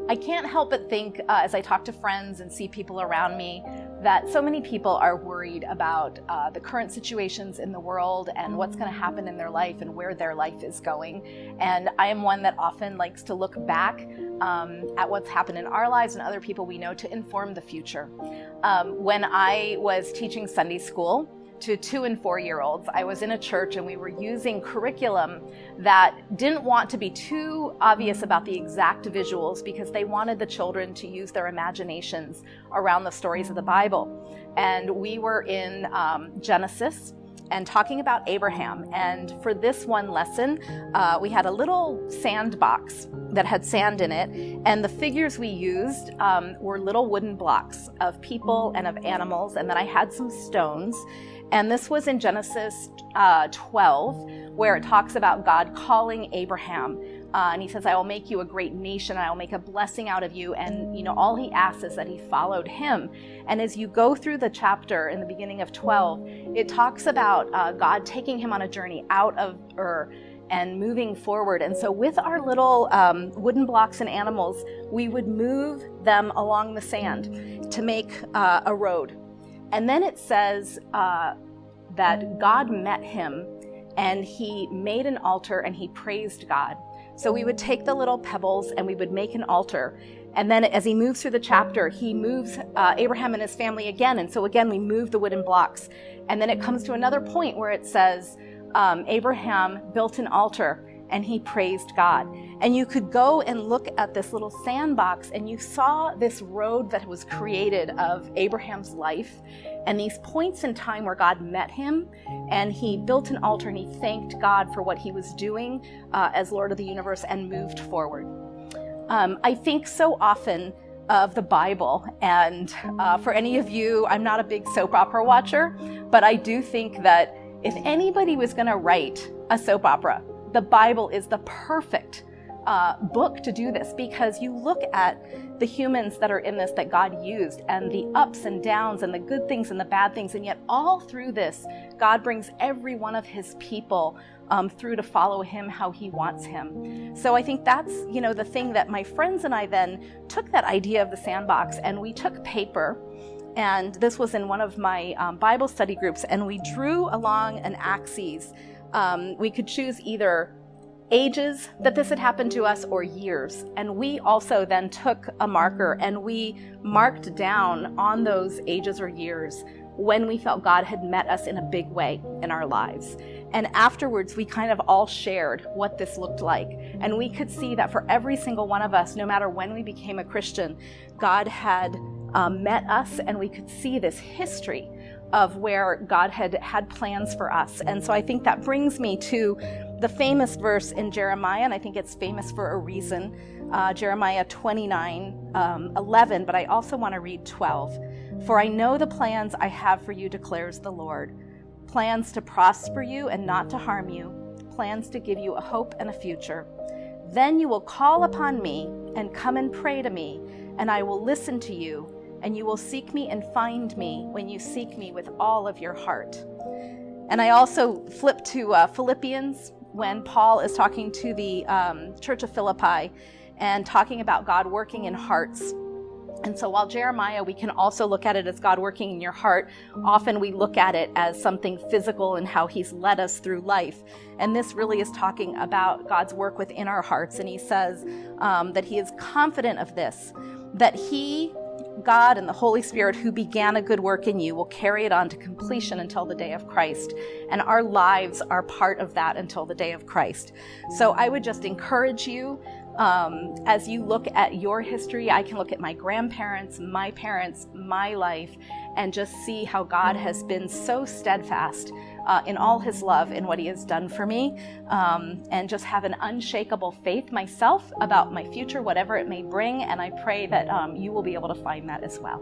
I can't help but think as I talk to friends and see people around me that so many people are worried about the current situations in the world and what's going to happen in their life and where their life is going. And I am one that often likes to look back at what's happened in our lives and other people we know to inform the future. When I was teaching Sunday school to 2- and 4-year-olds, I was in a church and we were using curriculum that didn't want to be too obvious about the exact visuals because they wanted the children to use their imaginations around the stories of the Bible. And we were in Genesis and talking about Abraham. And for this one lesson, we had a little sandbox that had sand in it. And the figures we used were little wooden blocks of people and of animals. And then I had some stones. And this was in Genesis 12, where it talks about God calling Abraham. And he says, I will make you a great nation. I will make a blessing out of you. And, all he asks is that he followed him. And as you go through the chapter in the beginning of 12, it talks about God taking him on a journey out of Ur and moving forward. And so with our little wooden blocks and animals, we would move them along the sand to make a road. And then it says that God met him and he made an altar and he praised God. So we would take the little pebbles and we would make an altar. And then as he moves through the chapter, he moves Abraham and his family again. And so again, we move the wooden blocks. And then it comes to another point where it says, Abraham built an altar and he praised God. And you could go and look at this little sandbox and you saw this road that was created of Abraham's life and these points in time where God met him and he built an altar and he thanked God for what he was doing as Lord of the universe and moved forward. I think so often of the Bible, and for any of you, I'm not a big soap opera watcher, but I do think that if anybody was going to write a soap opera, the Bible is the perfect book to do this, because you look at the humans that are in this that God used and the ups and downs and the good things and the bad things, and yet all through this, God brings every one of his people through to follow him how he wants him. So I think that's, the thing that my friends and I then took that idea of the sandbox and we took paper, and this was in one of my Bible study groups, and we drew along an axis. We could choose either ages that this had happened to us or years. And we also then took a marker and we marked down on those ages or years when we felt God had met us in a big way in our lives. And afterwards, we kind of all shared what this looked like. And we could see that for every single one of us, no matter when we became a Christian, God had met us, and we could see this history of where God had plans for us. And so I think that brings me to the famous verse in Jeremiah, and I think it's famous for a reason, Jeremiah 29:11, but I also want to read 12. For I know the plans I have for you, declares the Lord, plans to prosper you and not to harm you, plans to give you a hope and a future. Then you will call upon me and come and pray to me, and I will listen to you, and you will seek me and find me when you seek me with all of your heart. And I also flip to Philippians, when Paul is talking to the church of Philippi and talking about God working in hearts. And so while Jeremiah, we can also look at it as God working in your heart, often we look at it as something physical and how he's led us through life. And this really is talking about God's work within our hearts. And he says that he is confident of this, that he, God and the Holy Spirit who began a good work in you will carry it on to completion until the day of Christ. And our lives are part of that until the day of Christ. So I would just encourage you, as you look at your history, I can look at my grandparents, my parents, my life, and just see how God has been so steadfast in all his love in what he has done for me, and just have an unshakable faith myself about my future, whatever it may bring. And I pray that you will be able to find that as well.